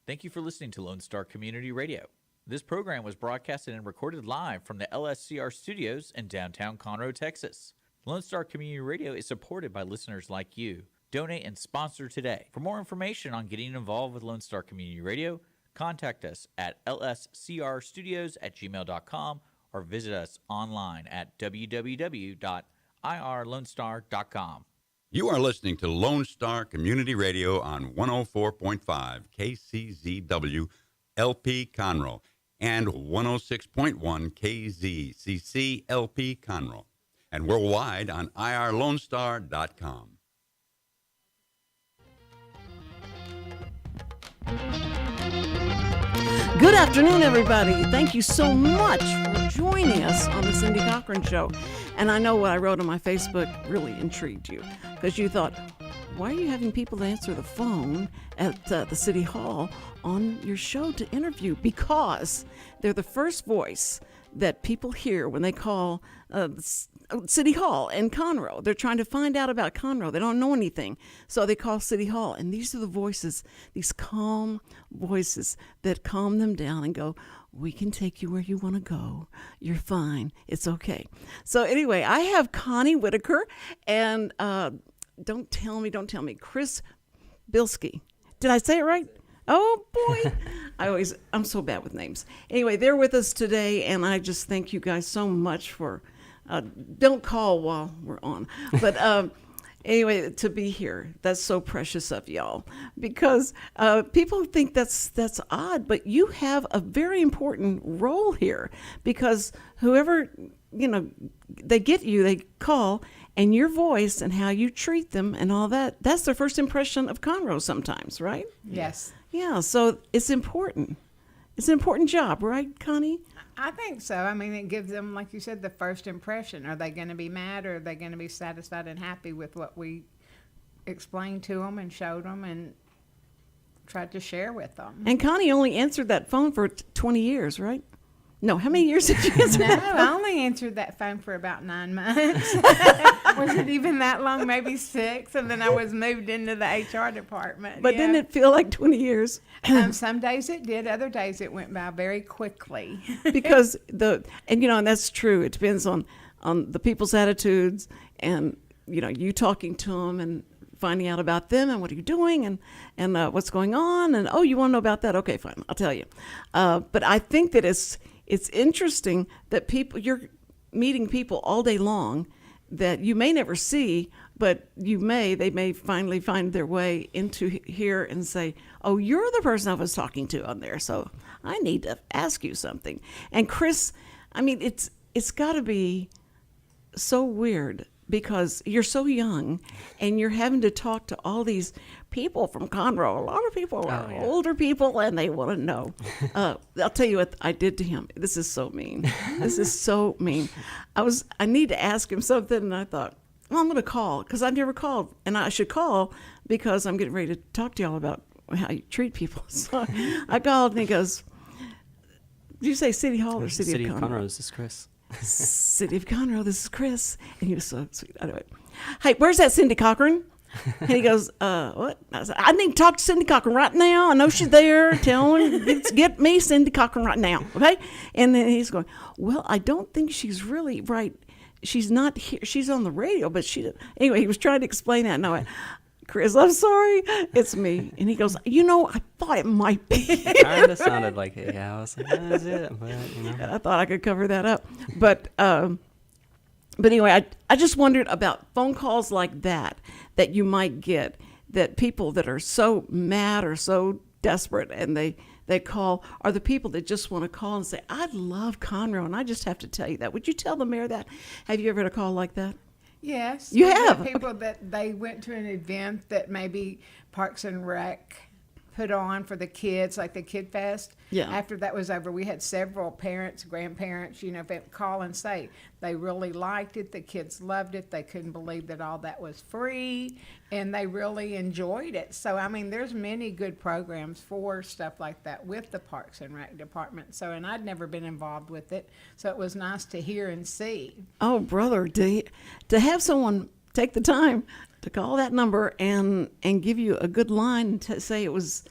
Thank you for listening to Lone Star Community Radio. This program was broadcasted and recorded live from the LSCR studios in downtown Conroe, Texas. Lone Star Community Radio is supported by listeners like you. Donate and sponsor today. For more information on getting involved with Lone Star Community Radio, contact us at lscrstudios@gmail.com or visit us online at www.irlonestar.com. You are listening to Lone Star Community Radio on 104.5 KCZW LP Conroe and 106.1 KZCC LP Conroe, and worldwide on irlonestar.com. Good afternoon, everybody. Thank you so much for joining us on the Cindy Cochran Show. And I know what I wrote on my Facebook really intrigued you, because you thought, why are you having people answer the phone at the City Hall on your show to interview? Because they're the first voice that people hear when they call City Hall in Conroe. They're trying to find out about Conroe. They don't know anything, so they call City Hall. And these are the voices, these calm voices that calm them down and go, we can take you where you want to go. You're fine. It's okay. So anyway, I have Connie Whittiker and don't tell me, Chris Bilski. Did I say it right? Oh boy, I'm so bad with names. Anyway, they're with us today, and I just thank you guys so much for, don't call while we're on, but anyway, to be here. That's so precious of y'all, because people think that's odd, but you have a very important role here, because whoever, they get you, they call, and your voice and how you treat them and all that, that's their first impression of Conroe sometimes, right? Yes. Yeah, so it's important. It's an important job, right, Connie? I think so. I mean, it gives them, like you said, the first impression. Are they going to be mad, or are they going to be satisfied and happy with what we explained to them and showed them and tried to share with them? And Connie only answered that phone for 20 years, right? No, how many years did you answer that phone? I only answered that phone for about 9 months. Was it even that long? Maybe 6. And then I was moved into the HR department. But didn't it feel like 20 years? Some days it did. Other days it went by very quickly. Because and that's true. It depends on the people's attitudes and, you talking to them and finding out about them and what are you doing and what's going on. And, oh, you want to know about that? Okay, fine. I'll tell you. But I think that it's interesting that you're meeting people all day long that you may never see, but they may finally find their way into here and say, oh, you're the person I was talking to on there, so I need to ask you something. And Chris, I mean, it's got to be so weird, because you're so young and you're having to talk to all these people from Conroe. A lot of people are older people, and they want to know. I'll tell you what I did to him. This is so mean. This is so mean. I need to ask him something, and I thought, well, I'm going to call, because I've never called, and I should call because I'm getting ready to talk to y'all about how you treat people. So I called, and he goes, did you say City Hall or City of Conroe? City of Conroe, this is Chris. City of Conroe, this is Chris. And he was so sweet. Anyway, hey, where's that Cindy Cochran? And he goes, what? I said, I need to talk to Cindy Cochran right now. I know she's there. Tell her, get me Cindy Cochran right now, okay? And then he's going, well, I don't think she's really right. She's not here. She's on the radio, but she didn't. Anyway, he was trying to explain that. And I went, Chris, I'm sorry, it's me. And he goes, I thought it might be. Kind of sounded like it. Yeah, I was like, that's it. But, And I thought I could cover that up. But anyway, I just wondered about phone calls like that you might get, that people that are so mad or so desperate and they call, are the people that just want to call and say, I love Conroe, and I just have to tell you that. Would you tell the mayor that? Have you ever had a call like that? Yes. You have? People that they went to an event that maybe Parks and Rec put on for the kids, like the Kid Fest. Yeah. After that was over, we had several parents, grandparents, call and say they really liked it. The kids loved it. They couldn't believe that all that was free, and they really enjoyed it. So, I mean, there's many good programs for stuff like that with the Parks and Rec department. So, and I'd never been involved with it, so it was nice to hear and see. Oh, brother, to have someone take the time to call that number and give you a good line to say it was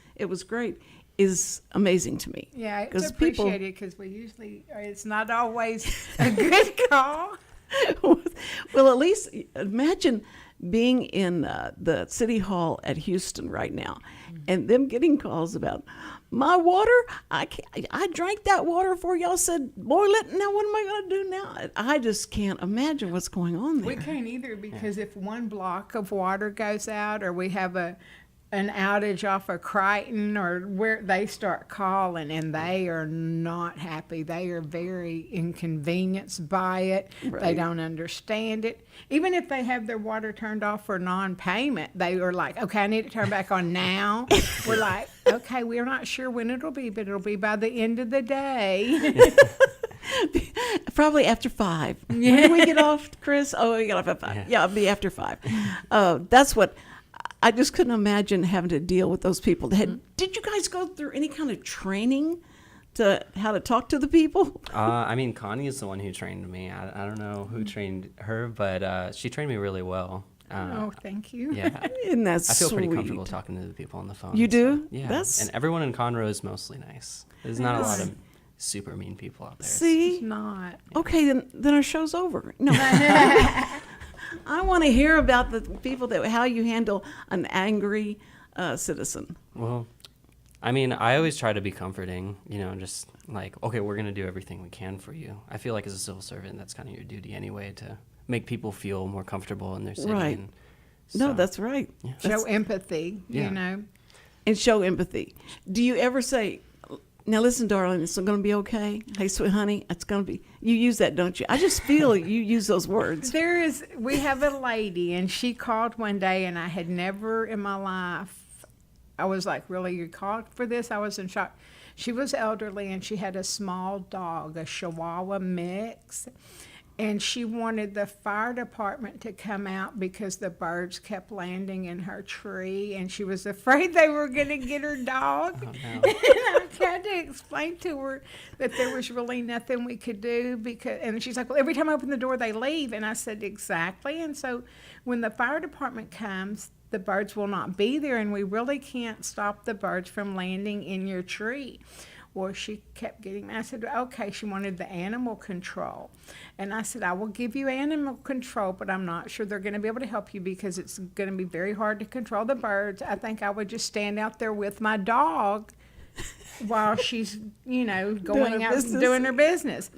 great. is amazing to me. Yeah, it's 'Cause people- appreciated because we usually, it's not always a good call. Well, at least imagine being in the City Hall at Houston right now, and them getting calls about my water. I drank that water before y'all said boil it. Now what am I going to do now? I just can't imagine what's going on there. We can't either because if one block of water goes out or we have an outage off of Crichton or where they start calling and they are not happy. They are very inconvenienced by it. They Right. don't understand it. Even if they have their water turned off for non-payment, they are like, okay, I need it turned back on now. We're like, okay, we're not sure when it'll be, but it'll be by the end of the day. Probably after 5. When do we get off, Chris? Oh, we get off at 5. Yeah, it'll be after 5. That's what I just couldn't imagine having to deal with those people. Did you guys go through any kind of training to how to talk to the people? I mean, Connie is the one who trained me. I don't know who trained her, but she trained me really well. Oh, thank you. Yeah. Isn't that I feel pretty sweet? comfortable talking to the people on the phone. You do? So, yeah. That's- And everyone in Conroe is mostly nice. There's not a lot Nice. of super mean people out there. See? It's not. Okay, then our show's over. No. I want to hear about the people how you handle an angry citizen. Well, I mean, I always try to be comforting, just like, okay, we're going to do everything we can for you. I feel like as a civil servant, that's kind of your duty anyway, to make people feel more comfortable in their city. Right. And No, so- that's right. Yeah. That's- Show empathy, Yeah. you know. and show empathy. Do you ever say, now listen, darling, it's going to be okay? Hey, sweet honey, it's going to be. You use that, don't you? I just feel you use those words. We have a lady, and she called one day, and I had never in my life, I was like, really, you called for this? I was in shock. She was elderly, and she had a small dog, a Chihuahua mix, and she wanted the fire department to come out because the birds kept landing in her tree, and she was afraid they were going to get her dog. Oh, no. And I tried to explain to her that there was really nothing we could do and she's like, well, every time I open the door, they leave. And I said, exactly. And so when the fire department comes, the birds will not be there, and we really can't stop the birds from landing in your tree. Well, she kept getting mad. I said, okay, she wanted the animal control. And I said, I will give you animal control, but I'm not sure they're going to be able to help you because it's going to be very hard to control the birds. I think I would just stand out there with my dog while she's, going out business. doing her business.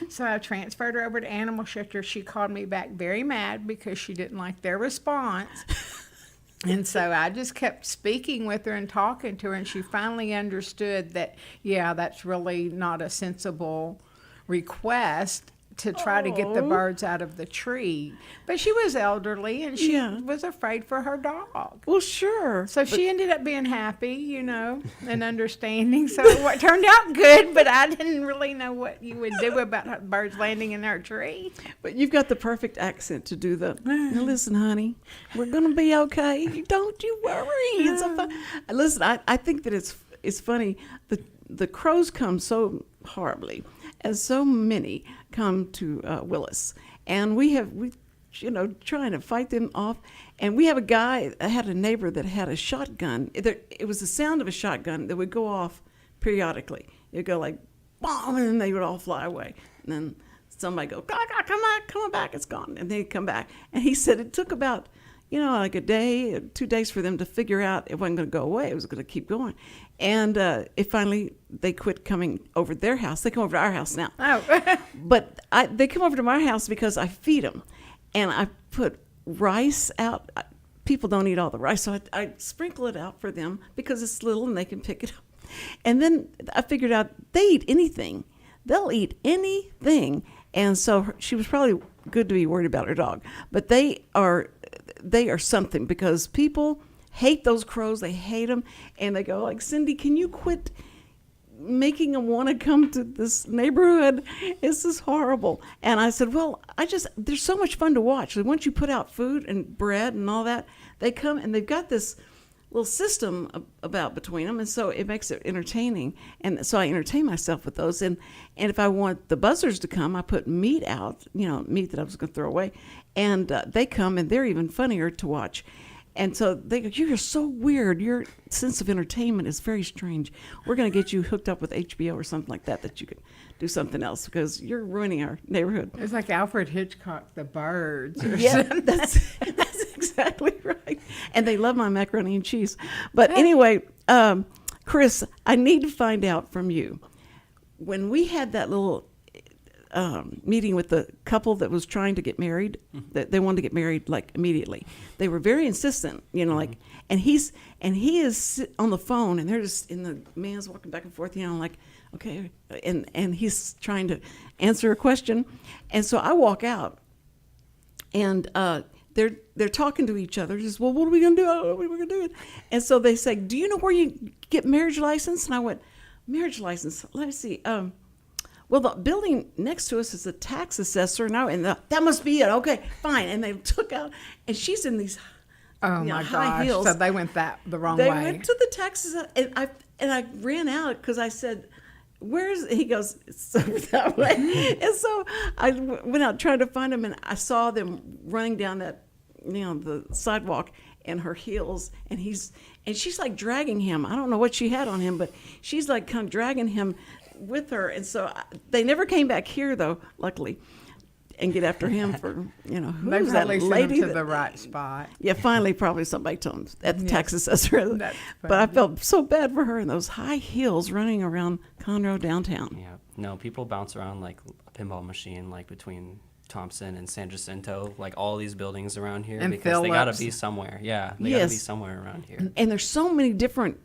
So I transferred her over to animal shelter. She called me back very mad because she didn't like their response. And so I just kept speaking with her and talking to her, and she finally understood that, yeah, that's really not a sensible request to try to get the Oh. birds out of the tree. But she was elderly, and she Yeah. was afraid for her dog. Well, sure. So she ended up being happy, and understanding. So it turned out good, but I didn't really know what you would do about birds landing in our tree. But you've got the perfect accent to do the, now listen, honey, we're going to be okay. Don't you worry. It's a fun. Listen, I think that it's funny. The crows come so horribly, and so many come to Willis. And we trying to fight them off. And we have I had a neighbor that had a shotgun. It was the sound of a shotgun that would go off periodically. It'd go like, boom, and then they would all fly away. And then somebody go, come back, it's gone. And they'd come back. And he said it took about, like a day, 2 days for them to figure out it wasn't going to go away. It was going to keep going. And they quit coming over their house. They come over to our house now. Oh, But they come over to my house because I feed them. And I put rice out. People don't eat all the rice, so I sprinkle it out for them because it's little and they can pick it up. And then I figured out they eat anything. They'll eat anything. And so she was probably good to be worried about her dog. But they are something because people hate those crows. They hate them. And they go like, Cindy, can you quit making them want to come to this neighborhood? This is horrible. And I said, well, they're so much fun to watch. Once you put out food and bread and all that, they come and they've got this little system about between them, and so it makes it entertaining. And so I entertain myself with those. And if I want the buzzers to come, I put meat out, meat that I was going to throw away, and they come, and they're even funnier to watch. And so they go, you're so weird. Your sense of entertainment is very strange. We're going to get you hooked up with HBO or something like that you can do something else because you're ruining our neighborhood. It's like Alfred Hitchcock, The Birds. Or Yeah, something. that's exactly right. And they love my macaroni and cheese. But anyway, Chris, I need to find out from you. When we had that little meeting with the couple that was trying to get married, that they wanted to get married like immediately. They were very insistent, like, and he is on the phone, and they're just the man's walking back and forth, like, okay, and he's trying to answer a question, and so I walk out, and they're talking to each other, just, well, what are we gonna do? I don't know what we're gonna do. And so they say, do you know where you get marriage license? And I went, marriage license? Let me see. Well, the building next to us is a tax assessor now, and that must be it. Okay, fine. And they took out, and she's in these My high gosh. heels. So they went the wrong They way. went to the tax assessor, and I ran out because I said, he goes, it's over that way. And so I went out trying to find him, and I saw them running down that, the sidewalk in her heels, and she's like dragging him. I don't know what she had on him, but she's like kind of dragging him with her. And so they never came back here, though, luckily, and get after him for, who They was that probably sent lady? him to the right spot. Yeah, finally, probably somebody told him at the tax assessor. That's But I funny. felt so bad for her in those high heels running around Conroe downtown. Yeah. No, people bounce around like a pinball machine, like between Thompson and San Jacinto, like all these buildings around here, And because they got to Phillips. be somewhere. Yeah, they got to be Yes. somewhere around here. And there's so many different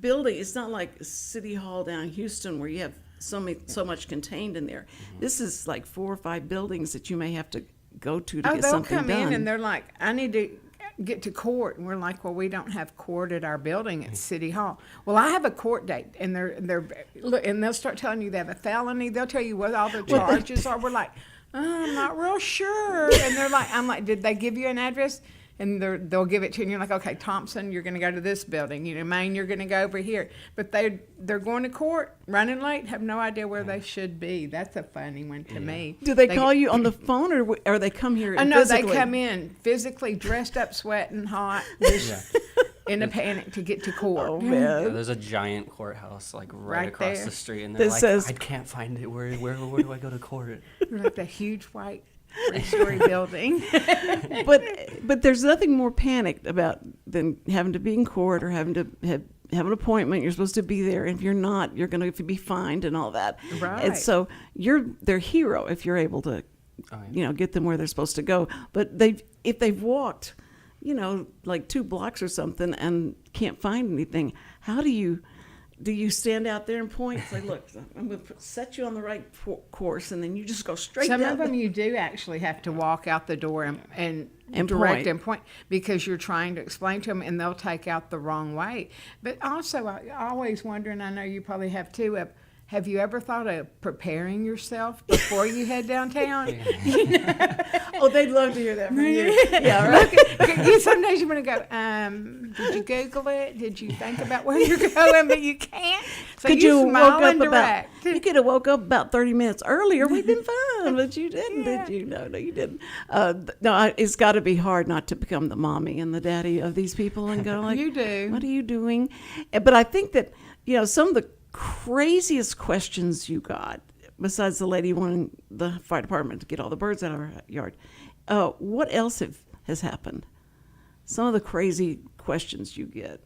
buildings. It's not like City Hall down in Houston where you have so much contained in there. This is like 4 or 5 buildings that you may have to go to get They'll something come done. in and they're like, I need to get to court. And we're like, well, we don't have court at our building at City Hall. Well, I have a court date. And and they'll start telling you they have a felony. They'll tell you what all the charges are. We're like, I'm not real sure. And I'm like, did they give you an address? And they'll give it to you, and you're like, okay, Thompson, you're going to go to this building. Maine, you're going to go over here. But they're going to court, running late, have no idea where they should be. That's a funny one to me. Do they call you on the phone, or they come here Oh, no, physically? they come in physically dressed up, sweating, hot, just in a panic to get to court. Oh, Yeah, man. there's a giant courthouse like right Right across there. the street, and they're That like, says- I can't find it. Where do I go to court? Like the huge white 3-story building. But there's nothing more panicked about than having to be in court or having to have an appointment. You're supposed to be there. And if you're not, you're going to be fined and all that. Right. And so you're their hero if you're able to, get them where they're supposed to go. But if they've walked, like 2 blocks or something and can't find anything, how do you stand out there and point? Say, look, I'm going to set you on the right course, and then you just go straight Some down. of them you do actually have to walk out the door and And direct point. and point because you're trying to explain to them and they'll take out the wrong way. But also, I always wonder, and I know you probably have too, have you ever thought of preparing yourself before you head downtown? Oh, they'd love to hear that from you. Yeah, right. Sometimes you want to go, did you Google it? Did you think about where you're going? But you can't. So Could you you smile woke and up direct. you could have woke up about 30 minutes earlier. We'd been fine, but you didn't, did you? No, you didn't. It's got to be hard not to become the mommy and the daddy of these people and go like, You do. What are you doing? But I think that some of the craziest questions you got, besides the lady wanting the fire department to get all the birds out of our yard, what else has happened? Some of the crazy questions you get.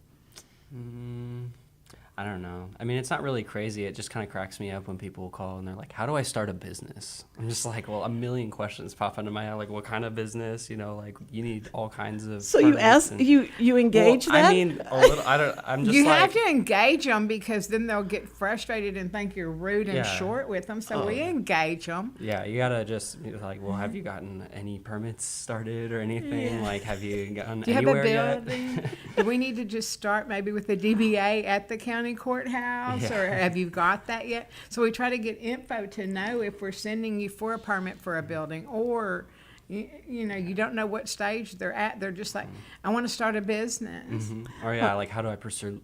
I don't know. I mean, it's not really crazy. It just kind of cracks me up when people call and they're like, how do I start a business? I'm just like, well, a million questions pop into my head. Like, what kind of business? Like, you need all kinds of. So you permits ask, and- you engage well, that? I mean, a little. I'm just You like. have to engage them because then they'll get frustrated and think you're rude and Yeah. short with them. So we engage them. Yeah, you gotta just be like, well, have you gotten any permits started or anything? Like, have you gotten Do you have a anywhere yet? building? Do we need to just start maybe with the DBA at the county courthouse, or have you got that yet? So we try to get info to know if we're sending you for a permit for a building, or you don't know what stage they're at. They're just like, I want to start a business. Or yeah, like how do I pursue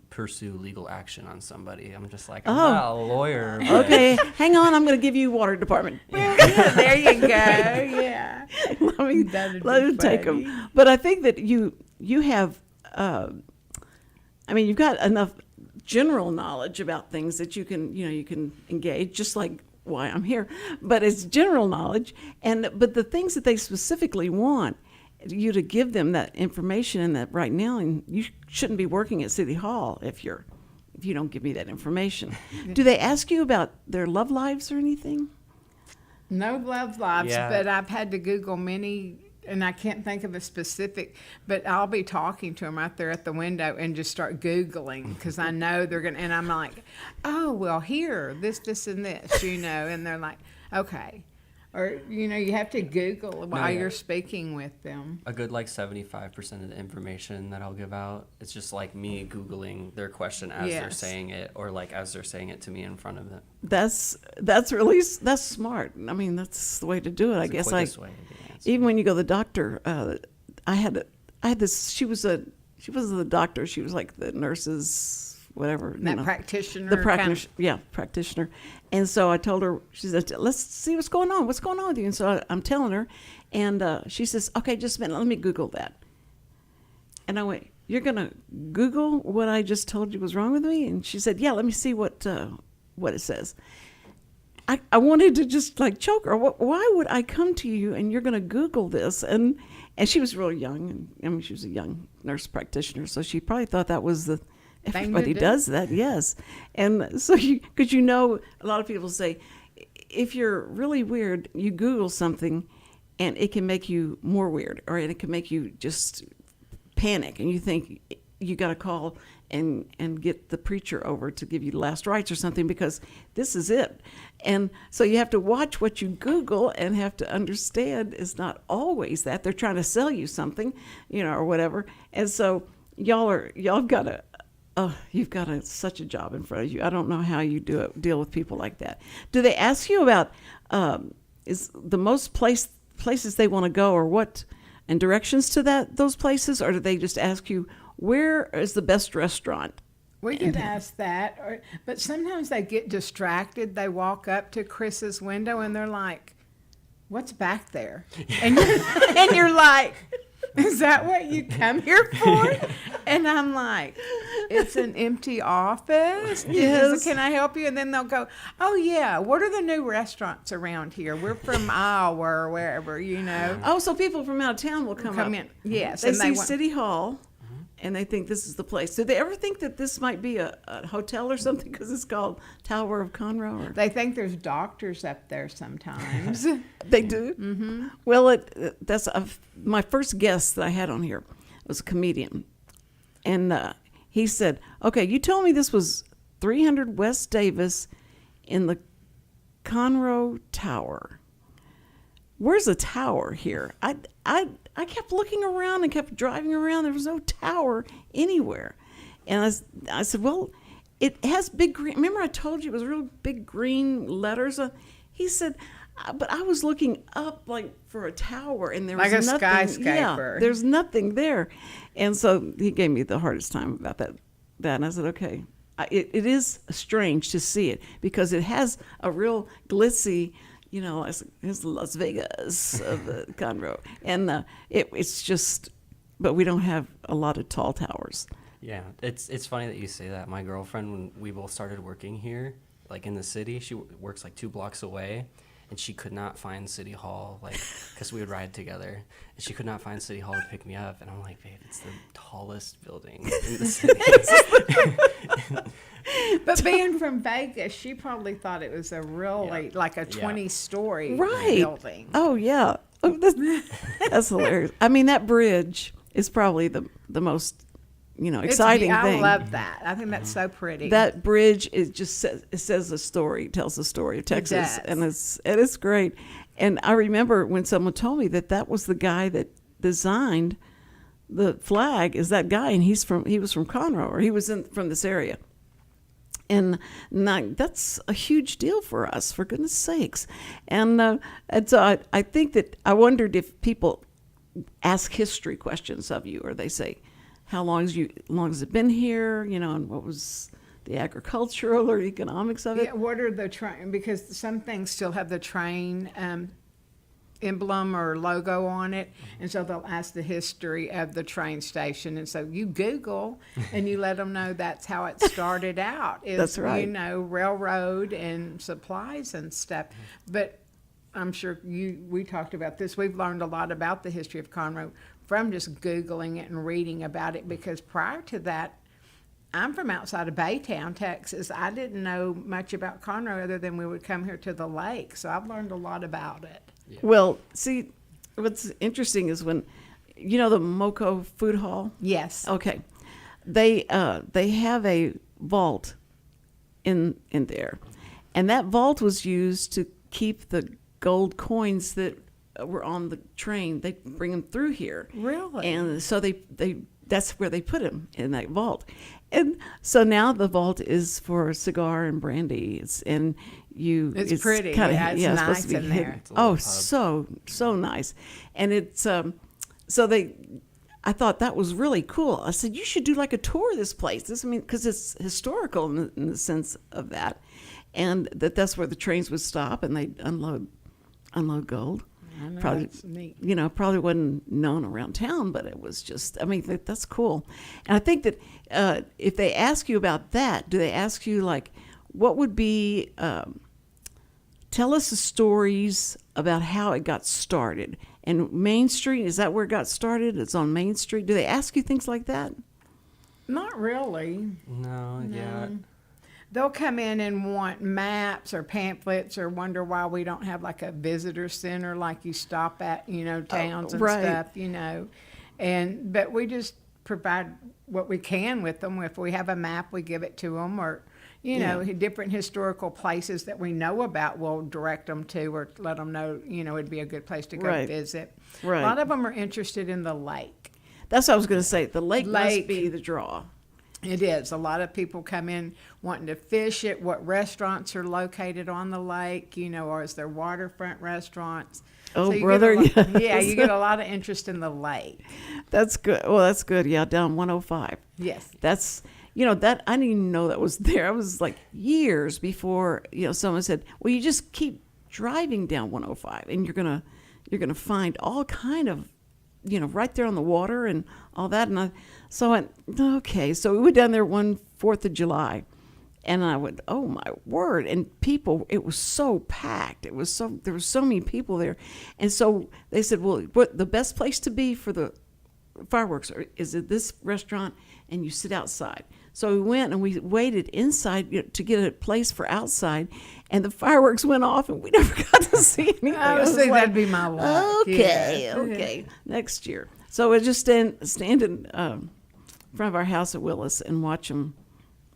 legal action on somebody? I'm just like, I'm not a lawyer. But Okay, hang on. I'm going to give you water department. Yeah, there you go. Yeah. let me That'd let be me take funny. them. But I think that you you have, you've got enough general knowledge about things that you can engage, just like why I'm here. But it's general knowledge, but the things that they specifically want you to give them that information and that right now, and you shouldn't be working at City Hall if you don't give me that information. Do they ask you about their love lives or anything? No love lives, Yeah. but I've had to Google many, and I can't think of a specific, but I'll be talking to them out there at the window and just start Googling because I know they're going to, and I'm like, oh, well, here, this, and this, and they're like, okay. Or, you have to Google while you're speaking with them. A good 75% of the information that I'll give out, it's just like me Googling their question as they're Yes. saying it, or as they're saying it to me in front of them. That's smart. That's the way to do it. I It's the guess quickest way to get answers. even when you go to the doctor, I had this. She wasn't the doctor. She was like the nurse's whatever. That practitioner. The practitioner, practitioner. And so I told her, she said, let's see what's going on. What's going on with you? And so I'm telling her, and she says, okay, just a minute, let me Google that. And I went, you're going to Google what I just told you was wrong with me? And she said, yeah, let me see what it says. I wanted to just choke her. Why would I come to you and you're going to Google this? And she was really young. And she was a young nurse practitioner, so she probably thought that was the... Everybody does that, yes. And so because a lot of people say, if you're really weird, you Google something and it can make you more weird, or it can make you just panic, and you think you got to call and get the preacher over to give you last rites or something, because this is it. And so you have to watch what you Google and have to understand it's not always that. They're trying to sell you something, or whatever. And so y'all got to... Oh, you've got such a job in front of you. I don't know how you deal with people like that. Do they ask you about is the most places they want to go, or what, and directions to those places, or do they just ask you where is the best restaurant? We get asked that, but sometimes they get distracted. They walk up to Chris's window and they're like, "What's back there?" And you're like, is that what you come here for? And I'm like, it's an empty office. Yes. Can I help you? And then they'll go, oh, yeah, what are the new restaurants around here? We're from Iowa or wherever, Oh, so people from out of town will come up. in. Yes. They and see want- City Hall, and they think this is the place. Do they ever think that this might be a hotel or something because it's called Tower of Conroe? They think there's doctors up there sometimes. They do? Mm-hmm. Well, that's my first guest that I had on here was a comedian. And he said, okay, you told me this was 300 West Davis in the Conroe Tower. Where's the tower here? I kept looking around and kept driving around. There was no tower anywhere. And I said, well, it has big green. Remember I told you it was real big green letters? He said, but I was looking up for a tower, and there was like a nothing. skyscraper. Yeah, there's nothing there. And so he gave me the hardest time about that. And I said, okay. It is strange to see it because it has a real glitzy, it's Las Vegas of the Conroe. And it's just, but we don't have a lot of tall towers. Yeah, it's funny that you say that. My girlfriend, when we both started working here, in the city, she works 2 blocks away, and she could not find City Hall, because we would ride together, and she could not find City Hall to pick me up. And I'm like, babe, it's the tallest building in the city. But being from Vegas, she probably thought it was a really, a 20-story building. Oh, yeah. Oh, that's hilarious. I mean, that bridge is probably the most, exciting I thing. love that. I think that's so pretty. That bridge says a story, tells the story of Texas, does. and it's great. And I remember when someone told me that was the guy that designed the flag. Is that guy, and he was from Conroe, or he was from this area. And that's a huge deal for us, for goodness sakes. And so I think that I wondered if people ask history questions of you, or they say, how long has it been here? And what was the agricultural or economics of it? Yeah, what are the train? Because some things still have the train emblem or logo on it, and so they'll ask the history of the train station, and so you Google and you let them know that's how it started out. Is, That's right. You know, railroad and supplies and stuff. But I'm sure we talked about this. We've learned a lot about the history of Conroe from just Googling it and reading about it, because prior to that, I'm from outside of Baytown, Texas. I didn't know much about Conroe other than we would come here to the lake, so I've learned a lot about it. Well, see, what's interesting is when, you know, the Moco Food Hall? Yes. Okay. They have a vault in there. And that vault was used to keep the gold coins that were on the train. They bring them through here. Really? And so they that's where they put them, in that vault. And so now the vault is for cigar and brandy. It's pretty. Kinda, Yeah, it's supposed nice to be in hidden. there. It's a little Oh, pub. so nice. And it's I thought that was really cool. I said, you should do like a tour of this place. Because it's historical in the sense of that. And that's where the trains would stop and they'd unload gold. I know, Probably, that's neat. probably wasn't known around town, but it was just, that's cool. And I think that if they ask you about that, do they ask you like, what would be, tell us the stories about how it got started? And Main Street, is that where it got started? It's on Main Street. Do they ask you things like that? Not really. No, yeah. They'll come in and want maps or pamphlets or wonder why we don't have like a visitor center like you stop at, towns and right. stuff, but we just provide what we can with them. If we have a map, we give it to them, or, different historical places that we know about, we'll direct them to or let them know, it'd be a good place to go Right. visit. Right. A lot of them are interested in the lake. That's what I was going to say. The lake must Lake. be the draw. It is. A lot of people come in wanting to fish it, what restaurants are located on the lake, or is there waterfront restaurants. Oh, you brother, get a lot, yes. you get a lot of interest in the lake. That's good. Well, that's good. Yeah, down 105. Yes. That's, that I didn't even know that was there. I was like years before, someone said, well, you just keep driving down 105 and you're going to find all kind of, right there on the water and all that. And so I went, okay. So we went down there one 4th of July and I went, oh my word. And people, it was so packed. There were so many people there. And so they said, well, what the best place to be for the fireworks is at this restaurant, and you sit outside. So we went and we waited inside to get a place for outside, and the fireworks went off and we never got to see anything. I was thinking that'd be my luck. Okay, next year. So we just stand in front of our house at Willis and watch them,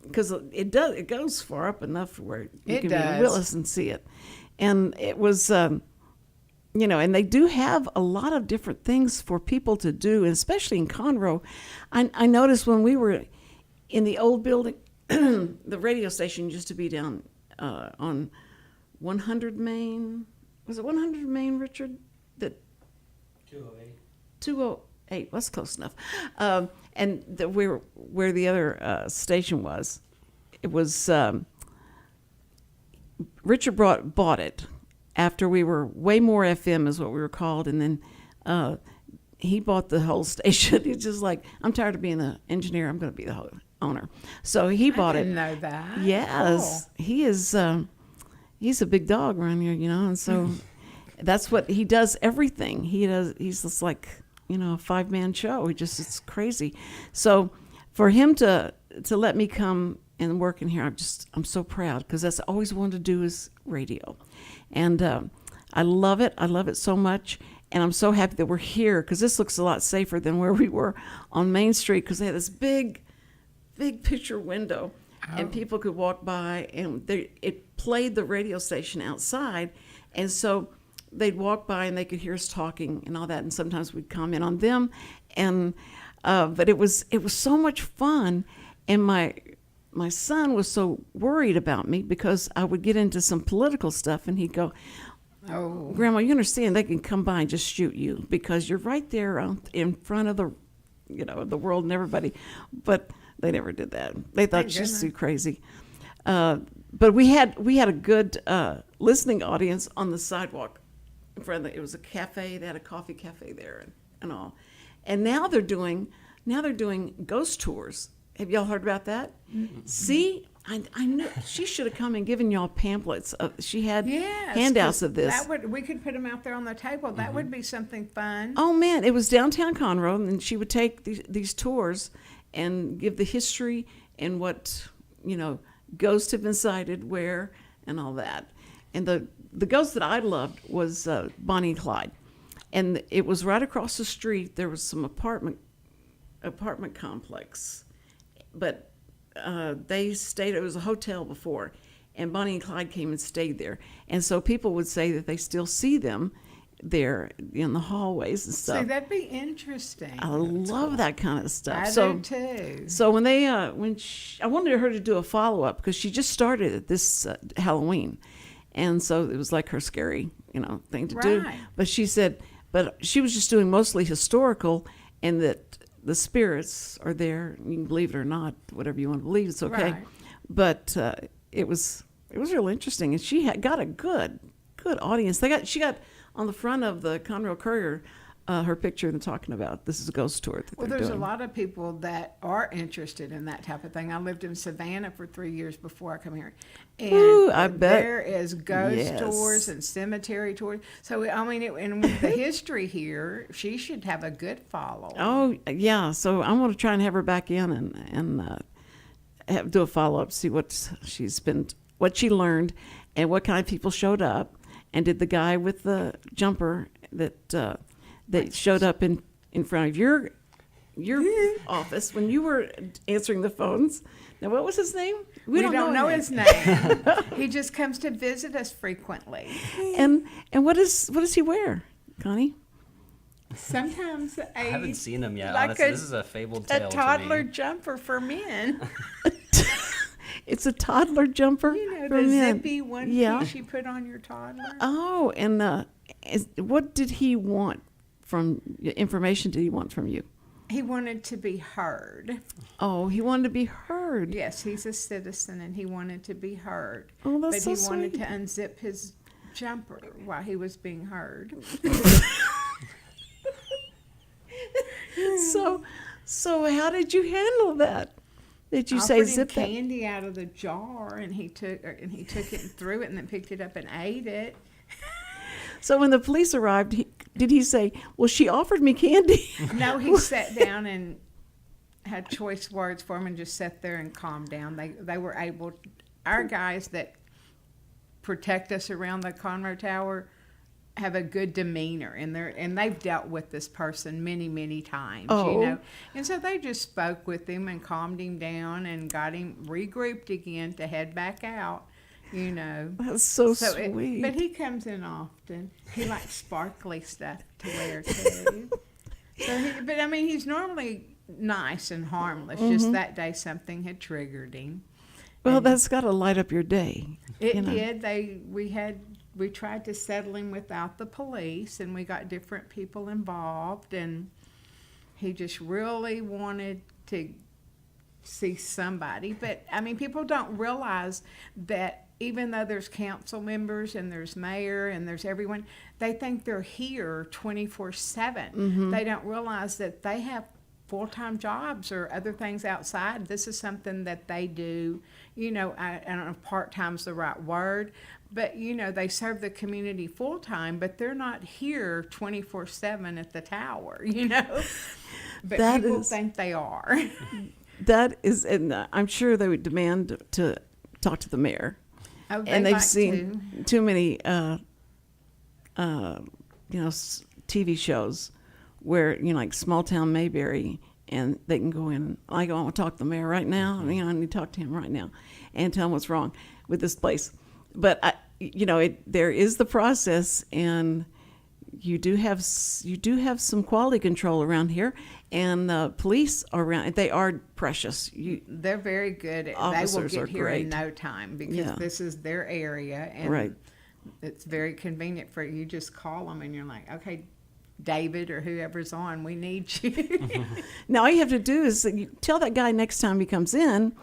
because it goes far up enough where you It can be in does. Willis and see it. And it was, and they do have a lot of different things for people to do, and especially in Conroe. I noticed when we were in the old building, the radio station used to be down on 100 Main. Was it 100 Main, Richard? That 208. 208. That's close enough. And where the other station was, it was Richard bought it after we were way more FM is what we were called, and then he bought the whole station. He's just like, I'm tired of being the engineer. I'm going to be the whole owner. So he bought I it. didn't know that. Yes, he is. He's a big dog around here, and so that's what he does. Everything he does, he's just like a 5-man show. It's crazy. So for him to let me come and work in here, I'm so proud, because that's all I always wanted to do is radio, and I love it. I love it so much. And I'm so happy that we're here, because this looks a lot safer than where we were on Main Street, because they had this big picture window, and people could walk by, and it played the radio station outside, and so they'd walk by and they could hear us talking and all that, and sometimes we'd comment on them, and but it was so much fun, and my son was so worried about me because I would get into some political stuff, and he'd go, Oh, Grandma, you understand they can come by and just shoot you because you're right there in front of the world and everybody. But they never did that. They thought she's too crazy. But we had a good listening audience on the sidewalk in front of it was a cafe. They had a coffee cafe there and all. And now they're doing ghost tours. Have y'all heard about that? Mm-hmm. See, I knew she should have come and given y'all pamphlets. She had handouts of this. We could put them out there on the table. That would be something fun. Oh man, it was downtown Conroe, and she would take these tours and give the history and what ghosts have been sighted where and all that. And the ghost that I loved was Bonnie and Clyde, and it was right across the street. There was some apartment complex, but they stayed. It was a hotel before, and Bonnie and Clyde came and stayed there. And so people would say that they still see them there in the hallways and stuff. See, that'd be interesting. I love that kind of stuff. I do too. So when I wanted her to do a follow up because she just started it this Halloween, and so it was like her scary thing to do. But she said, but she was just doing mostly historical, and that the spirits are there. You can believe it or not, whatever you want to believe, it's okay. Right. But it was real interesting, and she got a good audience. She got on the front of the Conroe Courier her picture they're talking about. This is a ghost tour that Well, they're there's doing. a lot of people that are interested in that type of thing. I lived in Savannah for 3 years before I come here. And Ooh, I bet. there is ghost Yes. tours and cemetery tours. So, I mean, and with the history here, she should have a good following. Oh yeah, so I'm going to try and have her back in and do a follow up, see what she learned, and what kind of people showed up, and did the guy with the jumper that showed up in front of your office when you were answering the phones. Now, what was his name? We don't know his name. He just comes to visit us frequently. And what does he wear, Connie? Sometimes I haven't seen him yet. like Honestly, this is a fabled tale a toddler to me. jumper for men. It's a toddler jumper The for men. zippy one piece you put on your toddler. Oh, and what did he want information did he want from you? He wanted to be heard. Oh, he wanted to be heard. Yes, he's a citizen and he wanted to be heard. Oh, that's but so he wanted sweet. to unzip his jumper while he was being heard. So how did you handle that? Did you say Offered him zip that? candy out of the jar, and he took it and threw it, and then picked it up and ate it. So when the police arrived, did he say, "Well, she offered me candy"? No, he sat down and had choice words for him, and just sat there and calmed down. They were able. Our guys that protect us around the Conroe Tower have a good demeanor, and they've dealt with this person many times, Oh. And so they just spoke with him and calmed him down and got him regrouped again to head back out, That's so sweet. But he comes in often. He likes sparkly stuff to wear too. But I mean, he's normally nice and harmless. Just that day, something had triggered him. Well, that's got to light up your day. It did. We tried to settle him without the police, and we got different people involved, and he just really wanted to see somebody. But, I mean, people don't realize that even though there's council members and there's mayor and there's everyone, they think they're here 24/7. They don't realize that they have full-time jobs or other things outside. This is something that they do. I don't know if part-time's the right word, but, they serve the community full-time, but they're not here 24/7 at the tower, But That people is- think they are. That is, and I'm sure they would demand to talk to the mayor. Oh, they And they've like seen too many, TV shows where, like Small Town Mayberry, and they can go in, I want to talk to the mayor right now. I need to talk to him right now and tell him what's wrong with this place. But, there is the process, and you do have some quality control around here, and the police are around. They are precious. They're very good. They will Officers are get here in great. no time because Yeah. this is their area, and Right. it's very convenient for you. Just call them, and you're like, okay, David or whoever's on, we need you. Now all you have to do is you tell that guy next time he comes in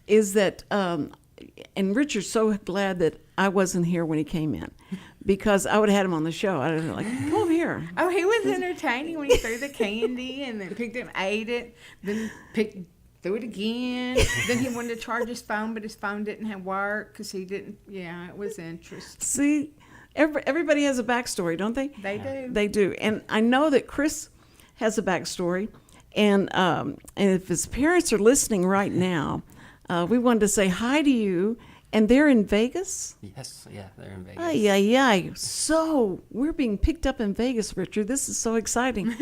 is that, and Richard's so glad that I wasn't here when he came in, because I would have had him on the show. I'd have been like, come over here. Oh, he was entertaining when he threw the candy and then picked it and ate it, then threw it again. Then he wanted to charge his phone, but his phone didn't have work because he didn't. Yeah, it was interesting. See, everybody has a backstory, don't they? They do. They do. And I know that Chris has a backstory. And if his parents are listening right now, we wanted to say hi to you. And they're in Vegas? Yes, yeah, they're in Vegas. Ay, ay, ay. So we're being picked up in Vegas, Richard. This is so exciting.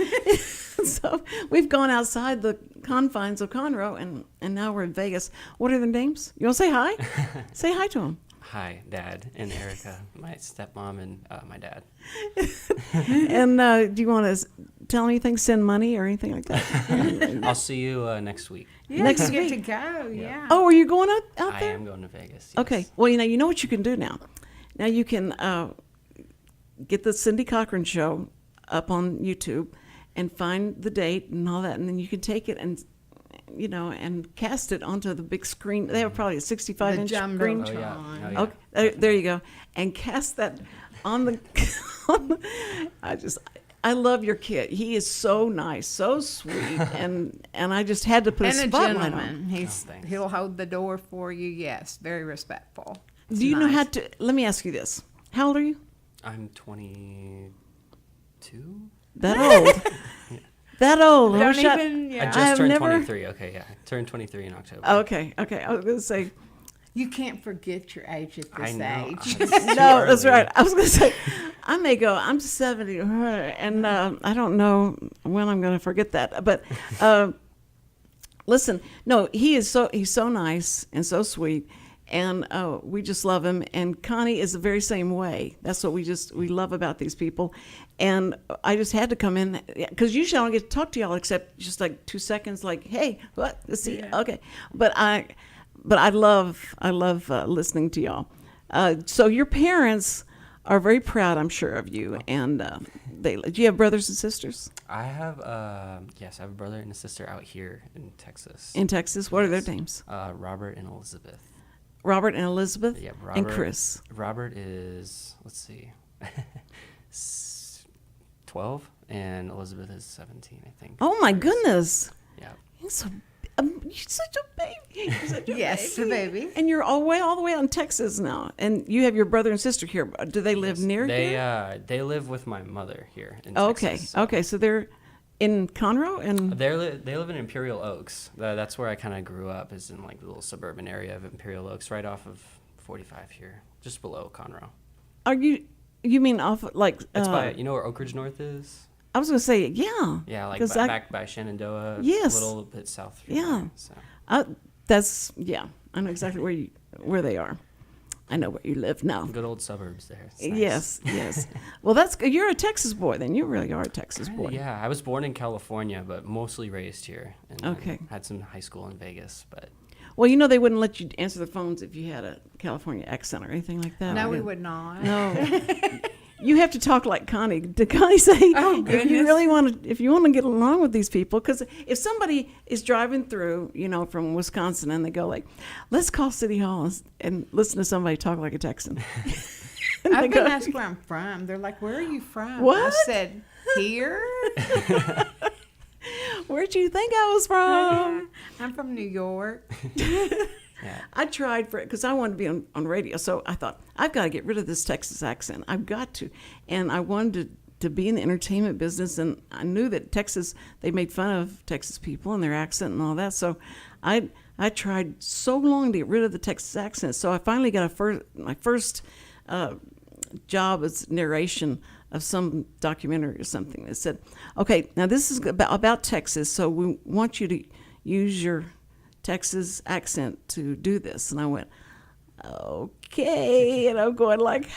So we've gone outside the confines of Conroe, and now we're in Vegas. What are their names? You want to say hi? Say hi to them. Hi, Dad and Erica, my stepmom and my dad. And do you want to tell anything, send money or anything like that? I'll see you next week. Yeah, Next you get to week. go. Yeah. Oh, are you going out I there? am going to Vegas. Yes. Okay. Well, you know what you can do now. Now you can get the Cindy Cochran show up on YouTube and find the date and all that, and then you can take it and and cast it onto the big screen. They have probably a 65-inch screen. Oh, yeah. Oh, yeah. Okay, there you go. And cast that on the. I love your kid. He is so nice, so sweet, and I just had to put And a a spotlight gentleman. on him. Thanks. He'll hold the door for you. Yes, very respectful. Do you know how to? Let me ask you this: how old are you? I'm 22. That old? That old? I Don't wish I- even. I Yeah. just have turned never- 23. Okay, yeah, turned 23 in October. Okay. I was gonna say. You can't forget your age at I this know. age. No, that's right. I was going to say, I may go, I'm 70, and I don't know when I'm going to forget that. But listen, no, he's so nice and so sweet, and we just love him. And Connie is the very same way. That's what we love about these people. And I just had to come in, because usually I don't get to talk to y'all except just like 2 seconds, like, hey, what? Let's see. Yeah. Okay. But I love listening to y'all. So your parents are very proud, I'm sure, of you. And do you have brothers and sisters I have yes, I have a brother and a sister out here in Texas. in Texas? What are their names? Robert and Elizabeth. Robert and Elizabeth? Yeah, And Chris. Robert is, let's see, 12, and Elizabeth is 17, I think. Oh, my goodness. Yeah. You're such a baby. You're such a Yes, a baby. And you're all the way out in Texas now. And you have your brother and sister here. Do they live near here? They live with my mother here in Okay. Texas. so- Okay. So they're in Conroe? And They live in Imperial Oaks. That's where I kind of grew up, is in like the little suburban area of Imperial Oaks, right off of 45 here, just below Conroe. are you mean off like It's by, you know where Oak Ridge North is? I was going to say, yeah. Yeah, like 'Cause back by Shenandoah, Yes. a little bit south. from Yeah. there, so. I know exactly where they are. I know where you live now. Good old suburbs there. It's nice. Yes. Well, that's good. You're a Texas boy then. You really are a Texas boy. Yeah, I was born in California, but mostly raised here. And then Okay. had some high school in Vegas, but Well, you know they wouldn't let you answer the phones if you had a California accent or anything like that. No, right? we would not. No. You have to talk like Connie. Did Connie say, Oh, if you goodness. really want to, if you want to get along with these people, because if somebody is driving through, from Wisconsin and they go like, let's call City Hall and listen to somebody talk like a Texan. And they I've go, been asked where I'm from. They're like, "Where are you from?" What? I said, "Here." Where'd you think I was from? I'm from New York. yeah. I tried for it because I wanted to be on radio. So I thought, I've got to get rid of this Texas accent. I've got to. And I wanted to be in the entertainment business. And I knew that Texas, they made fun of Texas people and their accent and all that. So I tried so long to get rid of the Texas accent. So I finally got my first job as narration of some documentary or something that said, okay, now this is about Texas. So we want you to use your Texas accent to do this. And I went, okay. And I'm going like,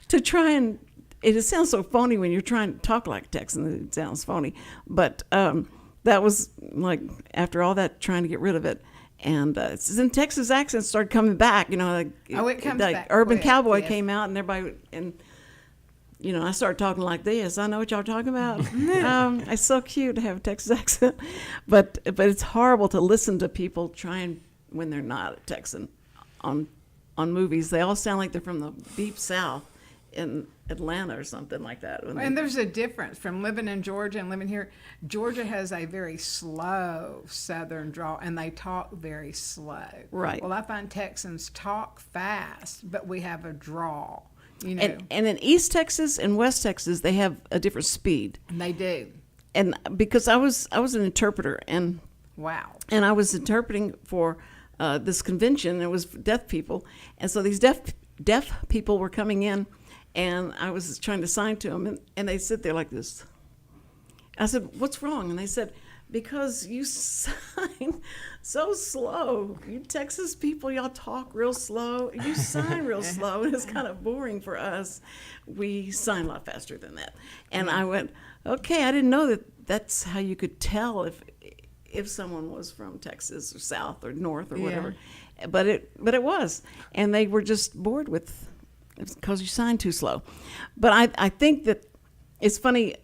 to try and, it sounds so phony when you're trying to talk like a Texan. It sounds phony. But that was like, after all that, trying to get rid of it. And then Texas accents started coming back, like, It comes like back Urban quick, Cowboy yes. came out and everybody, and I started talking like this. I know what y'all talking about. It's so cute to have a Texas accent, but it's horrible to listen to people trying when they're not a Texan on movies. They all sound like they're from the deep South, and Atlanta or something like that. And there's a difference from living in Georgia and living here. Georgia has a very slow Southern drawl, and they talk very slow. Right. Well, I find Texans talk fast, but we have a drawl. You know, and in East Texas and West Texas, they have a different speed. and they do. And because I was an interpreter, and Wow. I was interpreting for this convention, and it was deaf people, and so these deaf people were coming in, and I was trying to sign to them, and they sit there like this. I said, "What's wrong?" And they said, "Because you sign so slow. You Texas people, y'all talk real slow. You sign real slow, and it's kind of boring for us. We sign a lot faster than that." And I went, "Okay, I didn't know that that's how you could tell if someone was from Texas or South or North or whatever." But it was, and they were just bored with it because you sign too slow. But I think that it's funny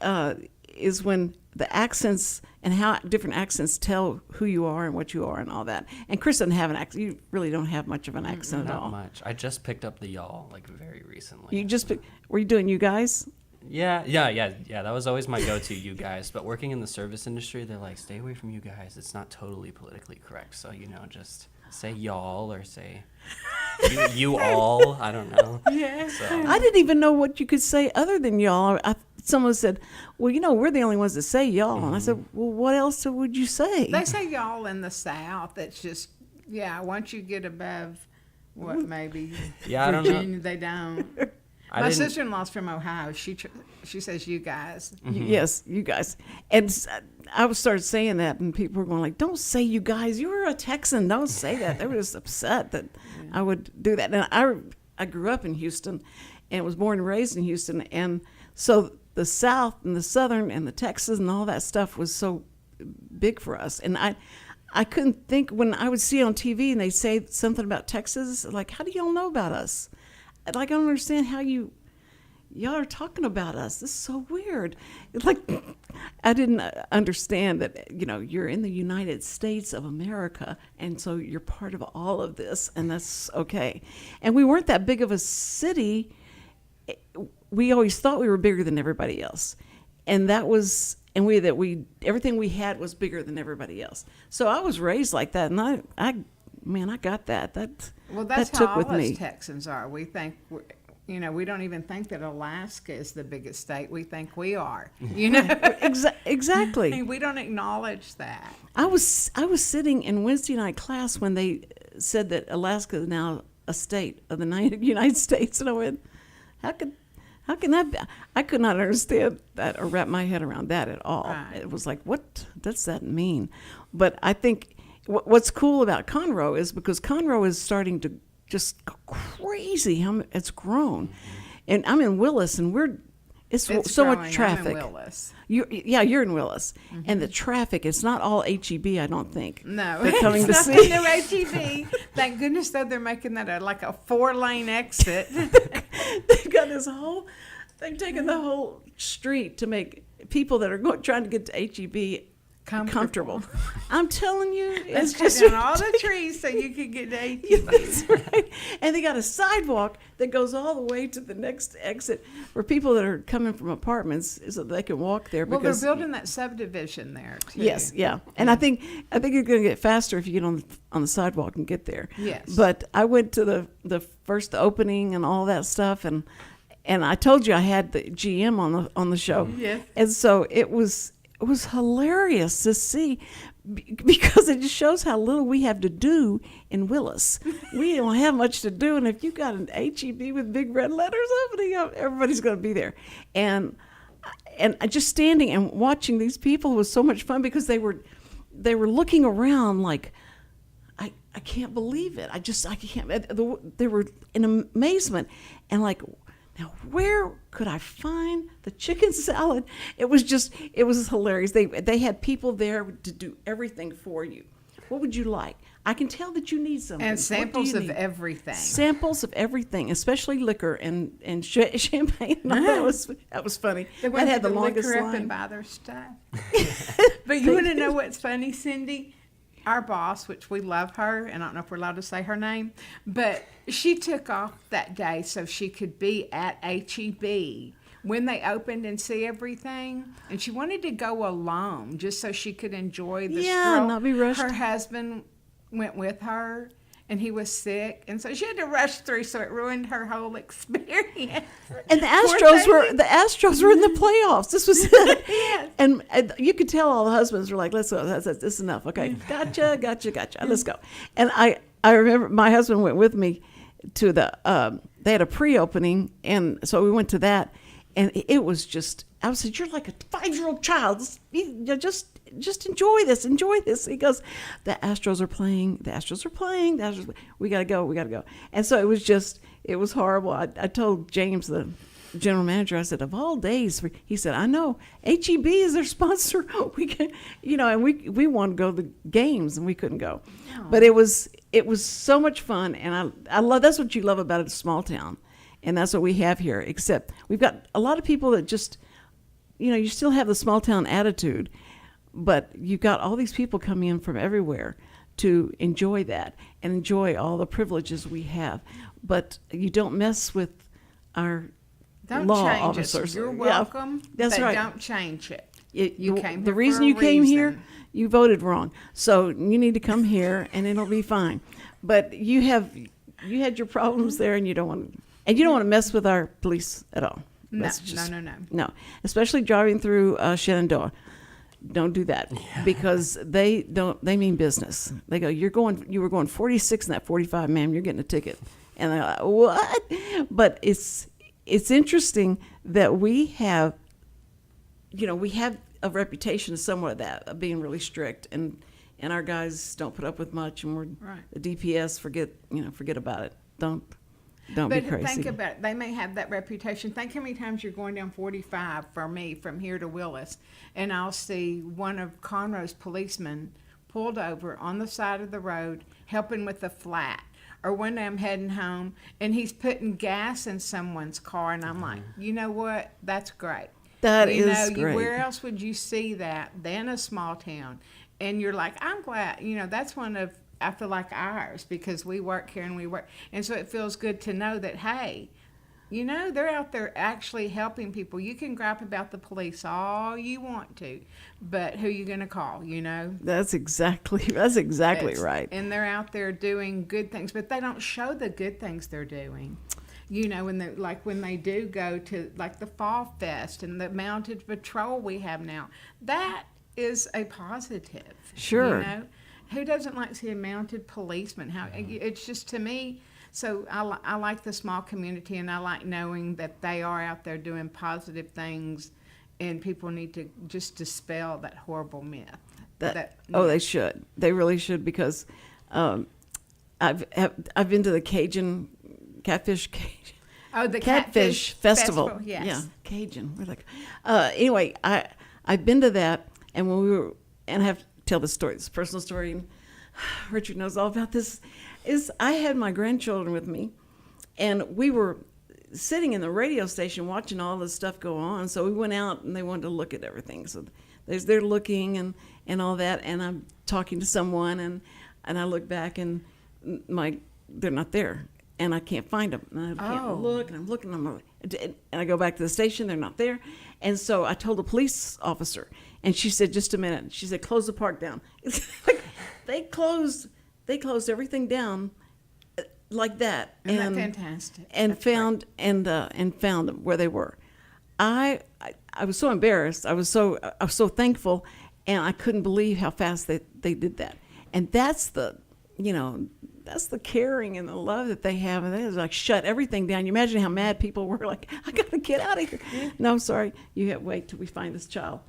is when the accents and how different accents tell who you are and what you are and all that. And Chris doesn't have an accent. You really don't have much of an accent at all. Not much. I just picked up the y'all like very recently. You just were you doing you guys? Yeah. That was always my go-to, you guys. But working in the service industry, they're like, stay away from you guys. It's not totally politically correct. So, just say y'all or say you all. I don't know. Yeah. So. I didn't even know what you could say other than y'all. Someone said, "Well, we're the only ones that say y'all." And I said, "Well, what else would you say?" They say y'all in the South. It's just, once you get above, maybe Yeah, I don't know. Virginia, they don't. My sister-in-law's from Ohio. She says you guys. Yes, you guys. And I started saying that, and people were going like, "Don't say you guys. You're a Texan. Don't say that." They were just upset that I would do that. And I grew up in Houston and was born and raised in Houston. And so the South and the Southern and the Texas and all that stuff was so big for us. And I couldn't think when I would see on TV and they say something about Texas, like, how do y'all know about us? Like, I don't understand how y'all are talking about us. This is so weird. It's like, I didn't understand that, you're in the United States of America, and so you're part of all of this, and that's okay. And we weren't that big of a city. We always thought we were bigger than everybody else. And everything we had was bigger than everybody else. So I was raised like that, and I got that. That's That took how with all us me. Texans are. We think, we don't even think that Alaska is the biggest state. We think we are. Exactly. We don't acknowledge that. I was sitting in Wednesday night class when they said that Alaska is now a state of the United States, and I went, how can that be? I could not understand that or wrap my head around that at all. Right. It was like, what does that mean? But I think what's cool about Conroe is because Conroe is starting to just go crazy how it's grown. And I'm in Willis, and it's so growing. much traffic. I'm in Willis. You're in Willis. And the traffic, it's not all HEB, I don't think. No, They're coming to it's see. no HEB. Thank goodness, though, they're making that like a 4-lane exit. They've got they've taken the whole street to make people that are trying to get to HEB comfortable. I'm telling you, it's just down all the trees so you can get to HEB. That's right. And they got a sidewalk that goes all the way to the next exit for people that are coming from apartments so they can walk there. Well, they're because building that subdivision there, too. Yes, yeah. And I think you're going to get faster if you get on the sidewalk and get there. Yes. But I went to the first opening and all that stuff, and I told you I had the GM on the show. Yes. And so it was hilarious to see because it just shows how little we have to do in Willis. We don't have much to do, and if you got an HEB with big red letters opening up, everybody's going to be there. And just standing and watching these people was so much fun because they were looking around like, I can't believe it. I can't. They were in amazement and like, now, where could I find the chicken salad? It was hilarious. They had people there to do everything for you. What would you like? I can tell that you need something. And samples of everything. Samples of everything, especially liquor and champagne. That was funny. They That had the liquor longest up line. and buy their stuff. But you want to know what's funny, Cindy? our boss, which we love her, and I don't know if we're allowed to say her name, but she took off that day so she could be at HEB when they opened and see everything. And she wanted to go alone just so she could enjoy the stroll. not be rushed. Her husband went with her, and he was sick, and so she had to rush through, so it ruined her whole experience. And the Astros were in the playoffs. This was Yes. and you could tell all the husbands were like, let's go, this is enough. Okay, gotcha, let's go. And I remember my husband went with me to the they had a pre-opening, and so we went to that, and it was just, I said, you're like a 5-year-old child. Just enjoy this. He goes, the Astros are playing. We gotta go. And so it was horrible. I told James, the general manager, I said, of all days, he said, I know, HEB is their sponsor. We can, and we wanted to go to the games, and we couldn't go. But it was so much fun, and I love, that's what you love about a small town. And that's what we have here, except we've got a lot of people that just, you still have the small town attitude, but you've got all these people coming in from everywhere to enjoy that and enjoy all the privileges we have. But you don't mess with our law Don't change officers. it. You're Yeah, welcome. that's but right. Don't change it. You came the here reason for a you came here, reason. you voted wrong. So you need to come here, and it'll be fine. But you had your problems there, and you don't want to mess with our police at all. No, That's no. No, especially driving through Shenandoah. Don't do that because they mean business. They go, you were going 46 in that 45, ma'am. You're getting a ticket. And they're like, what? But it's interesting that we have a reputation somewhat of that, of being really strict, and our guys don't put up with much, and we're Right. the DPS forget about it. Don't But be crazy. think about it. They may have that reputation. Think how many times you're going down 45 for me from here to Willis, and I'll see one of Conroe's policemen pulled over on the side of the road helping with a flat. Or one day I'm heading home, and he's putting gas in someone's car, and I'm like, you know what? That's great. That is great. Where else would you see that than a small town? And you're like, I'm glad. That's one of, I feel like, ours, because we work here and so it feels good to know that, hey, they're out there actually helping people. You can gripe about the police all you want to, but who you going to call? That's exactly right. And they're out there doing good things, but they don't show the good things they're doing. When they do go to like the Fall Fest and the mounted patrol we have now, that is a positive. Sure. Who doesn't like to see a mounted policeman? It's just, to me. So I like the small community, and I like knowing that they are out there doing positive things, and people need to just dispel that horrible myth. They should. They really should, because I've been to the Catfish the Catfish Festival. Yes. Yeah, Cajun. We're like, anyway, I've been to that, and when we were, and I have to tell this story. It's a personal story, and Richard knows all about this. I had my grandchildren with me, and we were sitting in the radio station watching all this stuff go on. So we went out, and they wanted to look at everything. So they're looking and all that, and I'm talking to someone, and I look back, and they're not there, and I can't find them. And I can't look, and I'm looking, and I go back to the station. They're not there, and so I told the police officer, and she said, "Just a minute." She said, "Close the park down." It's like they closed everything down like that. Isn't that fantastic? And That's found great. and found them where they were. I was so embarrassed. I was so thankful, and I couldn't believe how fast they did that. And that's the caring and the love that they have. And they just like shut everything down. You imagine how mad people were, like, I got to get out of here. No, I'm sorry. You have to wait till we find this child.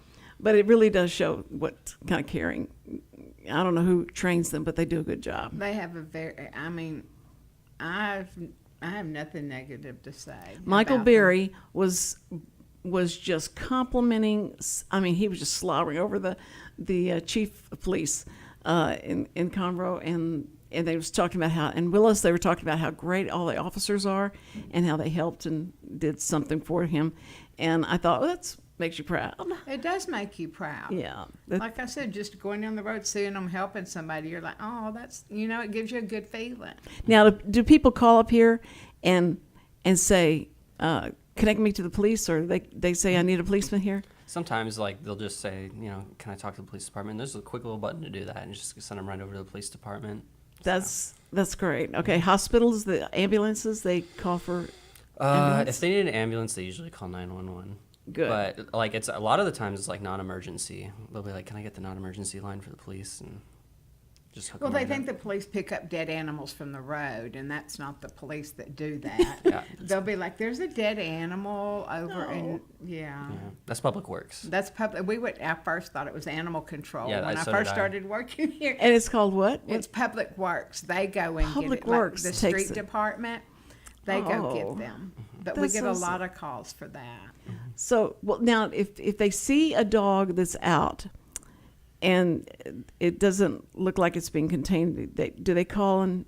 But it really does show what kind of caring. I don't know who trains them, but they do a good job. They have I have nothing negative to say. Michael about Berry was just complimenting. I mean, he was just slobbering over the chief of police in Conroe, and they was talking about how, in Willis, they were talking about how great all the officers are and how they helped and did something for him. And I thought, well, makes you proud. It does make you proud. Yeah. Like I said, just going down the road, seeing them helping somebody, you're like, oh, that's, it gives you a good feeling. Now, do people call up here and say, connect me to the police, or they say I need a policeman here? Sometimes, like, they'll just say, can I talk to the police department? There's a quick little button to do that, and just send them right over to the police department. That's great. Okay, hospitals, the ambulances, they call for ambulance? If they need an ambulance, they usually call 911. Good. But like, it's a lot of the times it's like non-emergency. They'll be like, "Can I get the non-emergency line for the police?" And just hook Well, them they right think up. the police pick up dead animals from the road, and that's not the police that do that. Yeah. They'll be like, "There's a dead animal over," and Yeah, that's Public Works. that's public. I first thought it was animal control Yeah, when I so first did I. started working here. And it's called what? It's Public Works. They go and Public get it. Like Works the takes street it. department, they go Oh. get them. But we That's get so a sad. lot of calls for that. So, well, now, if they see a dog that's out and it doesn't look like it's being contained, do they call and?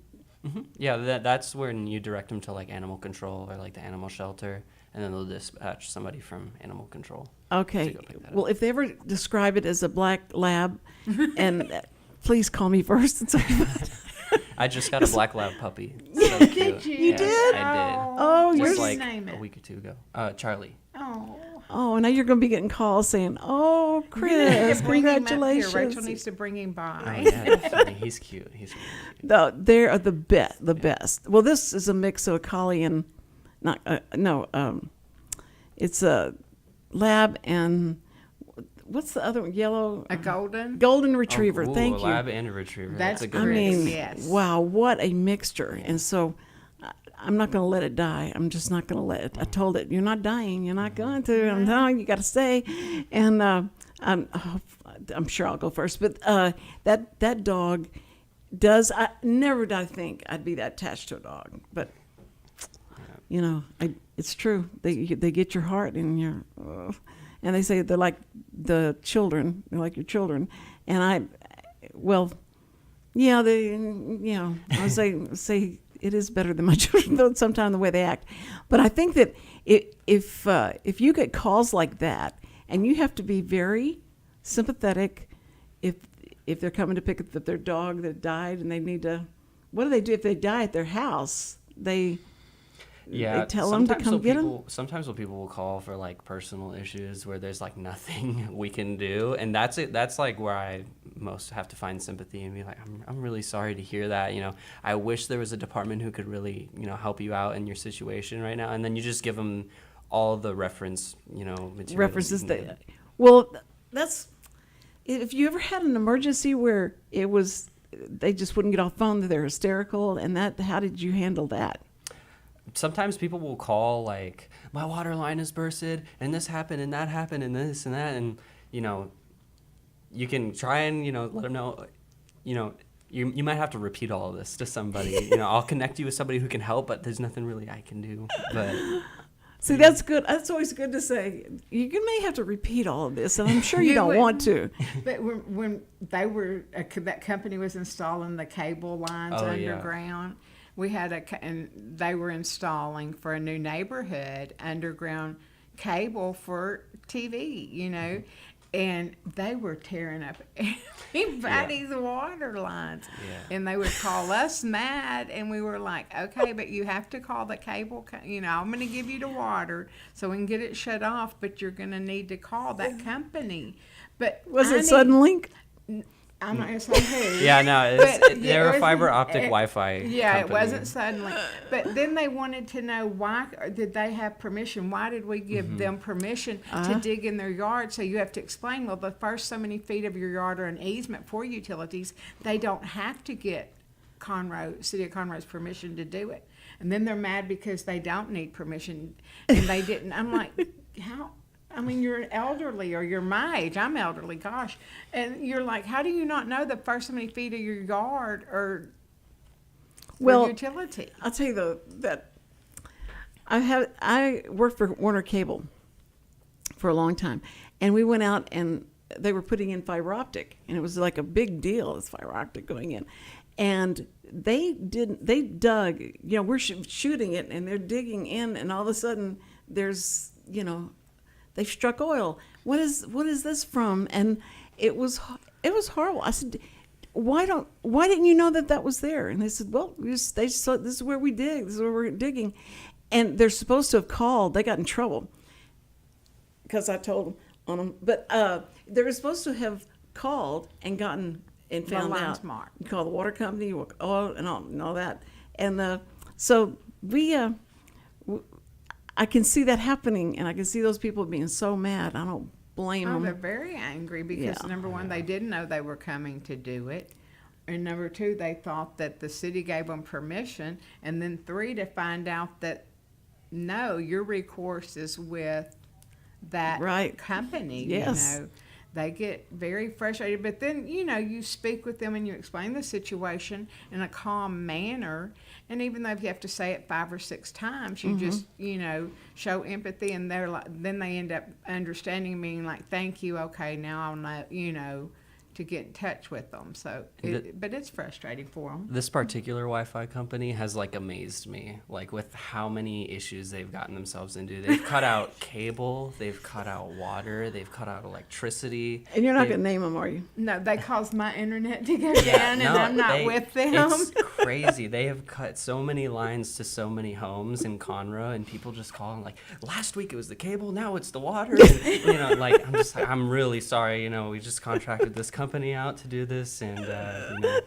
Yeah, that's when you direct them to like animal control or like the animal shelter, and then they'll dispatch somebody from animal control. Okay. to go pick that Well, if they ever describe it as a black lab, and please call me first. And say, I just got a black lab puppy. Yeah, So did cute. you? You Yes, did? I did. Oh, What's you're Just his like name? a week or two ago. Charlie. Oh. oh, now you're going to be getting calls saying, "Oh, You're gonna have Chris, to bring him up here. congratulations!" Rachel needs to bring him Oh, by. yeah, definitely. He's cute. He's really cute. No, they are the best. The best. Well, this is a mix of a collie and it's a lab and what's the other one? Yellow A golden? golden retriever. Oh, ooh, Thank a you. lab and a retriever. That's a good I great. mix. mean, Yes. wow, what a mixture! And so, I'm not going to let it die. I'm just not going to let it. I told it, "You're not dying. You're not going to. I'm telling you, you got to stay." And I'm sure I'll go first. But that dog does. I never did I think I'd be that attached to a dog, but it's true. They get your heart and and they say they're like the children. They're like your children, and I would say it is better than my children, though sometimes the way they act. But I think that if you get calls like that, and you have to be very sympathetic if they're coming to pick up their dog that died and they need to, what do they do if they die at their house? They tell them to come get them? Sometimes people will call for like personal issues where there's like nothing we can do, and that's it. That's like where I most have to find sympathy and be like, I'm really sorry to hear that. I wish there was a department who could really help you out in your situation right now, and then you just give them all the reference material References that you that. can Well, that's if you ever had an emergency where they just wouldn't get off phone, that they're hysterical, and how did you handle that? Sometimes people will call like, my water line is bursted and this happened and that happened and this and that, and you can try and let them know you might have to repeat all of this to somebody. I'll connect you with somebody who can help, but there's nothing really I can do. But See, that's good. That's always good to say. You may have to repeat all of this, and I'm sure you don't want to. But when they were, that company was installing the cable lines Oh, yeah. underground, we had and they were installing for a new neighborhood underground cable for TV, and they were tearing up everybody's water lines. Yeah. And they would call us mad, and we were like, okay, but you have to call the cable, I'm going to give you the water so we can get it shut off, but you're going to need to call that company. But Was I it need- Suddenlink? I'm not going to say who. yeah, no, they're a fiber optic Wi-Fi Yeah, company. it wasn't suddenly. But then they wanted to know why did they have permission? Why did we give them permission to dig in their yard? So you have to explain, well, the first so many feet of your yard are an easement for utilities. They don't have to get City of Conroe's permission to do it. And then they're mad because they don't need permission and they didn't. I'm like, how? I mean, you're elderly, or you're my age. I'm elderly, gosh. And you're like, how do you not know the first so many feet of your yard are Well, utility? I'll tell you though that I worked for Warner Cable for a long time, and we went out and they were putting in fiber optic, and it was like a big deal. It's fiber optic going in, and they dug. We're shooting it, and they're digging in, and all of a sudden there's they've struck oil. What is this from? And it was horrible. I said, why didn't you know that was there? And they said, well, this is where we dig. This is where we're digging. And they're supposed to have called. They got in trouble because I told them on them. But they were supposed to have called and gotten and found out. Marked. You call the water company, oil, and all that. And so I can see that happening, and I can see those people being so mad. I don't blame them. They're very angry because, number one, they didn't know they were coming to do it. And number two, they thought that the city gave them permission. And then three, to find out that, no, your recourse is with that company. Yes. You know, they get very frustrated. But then, you know, you speak with them and you explain the situation in a calm manner. And even though you have to say it 5 or 6 times, you just, you know, show empathy. And they're like, then they end up understanding, being like, thank you, okay, now I'll know, you know, to get in touch with them. So, but it's frustrating for them. This particular Wi-Fi company has like amazed me, like with how many issues they've gotten themselves into. They've cut out cable, they've cut out water, they've cut out electricity. And you're not going to name them, are you? No, they caused my internet to go down, and I'm not with them. It's crazy. They have cut so many lines to so many homes in Conroe, and people just call and like, last week it was the cable, now it's the water. And, you know, like I'm really sorry. You know, we just contracted this company out to do this, and you know,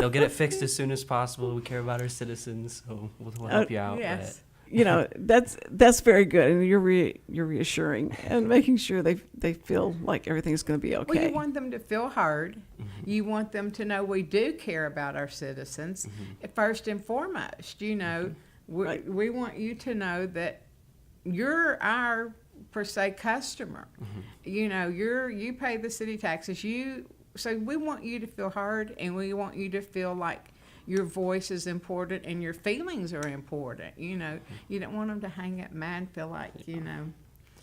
they'll get it fixed as soon as possible. We care about our citizens, so we'll help you out. Yes. But You know, that's very good, and you're reassuring and making sure they feel like everything's going to be okay. Well, you want them to feel heard. You want them to know we do care about our citizens first and foremost. You know, we want you to know that you're our, per se, customer. You know, you pay the city taxes. So we want you to feel heard, and we want you to feel like your voice is important and your feelings are important. You know, you don't want them to hang up mad and feel like, you know.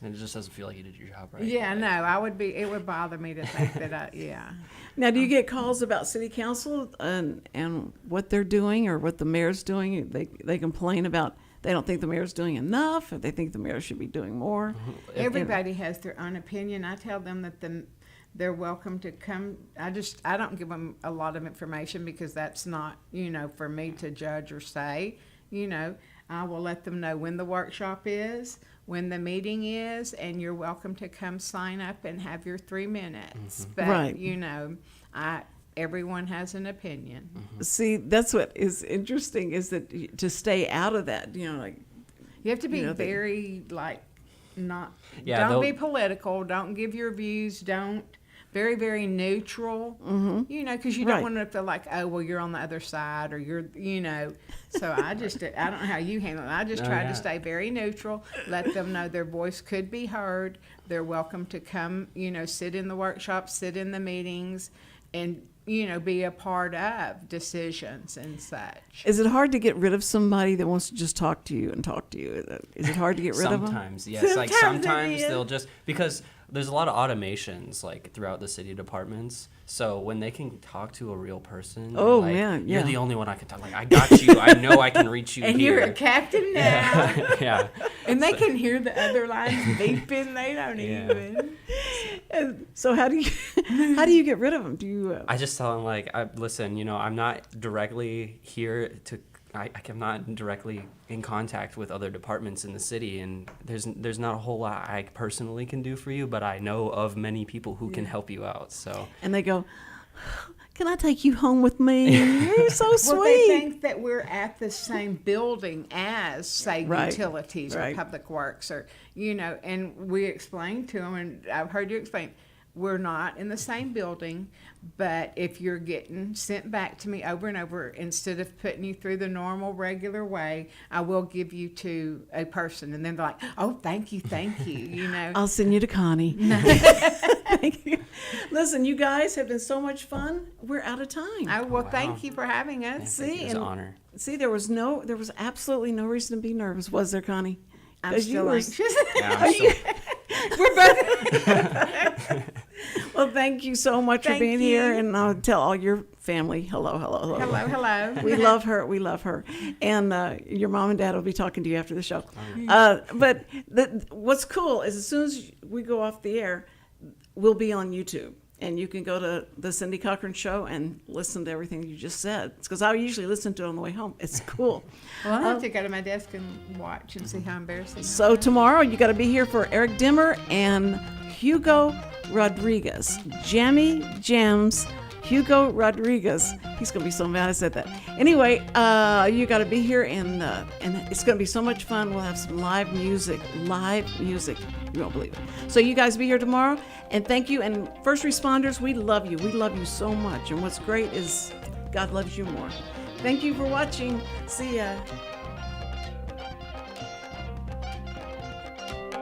and it just doesn't feel like you did your job right. Yeah, no, it would bother me to think that yeah. Now, do you get calls about city council and what they're doing or what the mayor's doing? They complain about they don't think the mayor's doing enough, or they think the mayor should be doing more. Everybody has their own opinion. I tell them that they're welcome to come. I don't give them a lot of information because that's not, you know, for me to judge or say. You know, I will let them know when the workshop is, when the meeting is, and you're welcome to come sign up and have your 3 minutes. But, you know, everyone has an opinion. See, that's what is interesting, is that to stay out of that, you know, like. You have to be very, like, don't be political, don't give your views, very, very neutral, you know, because you don't want to feel like, oh, well, you're on the other side, or you're, you know. So I don't know how you handle it. I just try to stay very neutral, let them know their voice could be heard. They're welcome to come, you know, sit in the workshops, sit in the meetings, and, you know, be a part of decisions and such. Is it hard to get rid of somebody that wants to just talk to you? Is it hard to get rid of them? Sometimes, yes. Like sometimes they'll just, because there's a lot of automations like throughout the city departments. So when they can talk to a real person, you're the only one I can talk. Like, I got you. I know I can reach you and here. You're a captain now. Yeah. And they can hear the other lines beeping. They don't even. And so how do you get rid of them? Do you? I just tell them, like, listen, you know, I'm not directly here to. I'm not directly in contact with other departments in the city, and there's not a whole lot I personally can do for you, but I know of many people who can help you out. So. And they go, can I take you home with me? You're so sweet. Well, they think that we're at the same building as, say, utilities or public works, or, you know, and we explain to them, and I've heard you explain, we're not in the same building, but if you're getting sent back to me over and over, instead of putting you through the normal, regular way, I will give you to a person. And then they're like, oh, thank you, you know. I'll send you to Connie. Thank you. Listen, you guys have been so much fun. We're out of time. Oh, well, thank you for having us. Yeah, it's an honor. See, there was absolutely no reason to be nervous, was there, Connie? I'm still anxious. We're both. Well, thank you so much for being here, and I'll tell all your family. Hello, hello, hello. Hello, hello. We love her. We love her. And your mom and dad will be talking to you after the show. But what's cool is as soon as we go off the air, we'll be on YouTube. And you can go to the Cindy Cochran Show and listen to everything you just said. It's because I usually listen to it on the way home. It's cool. Well, I have to go to my desk and watch and see how embarrassing. So tomorrow you got to be here for Eric Dimmer and Hugo Rodriguez. Jammy Jams, Hugo Rodriguez. He's going to be so mad I said that. Anyway, you got to be here, and it's going to be so much fun. We'll have some live music. You won't believe it. So you guys be here tomorrow, and thank you. And first responders, we love you. We love you so much. And what's great is God loves you more. Thank you for watching. See ya.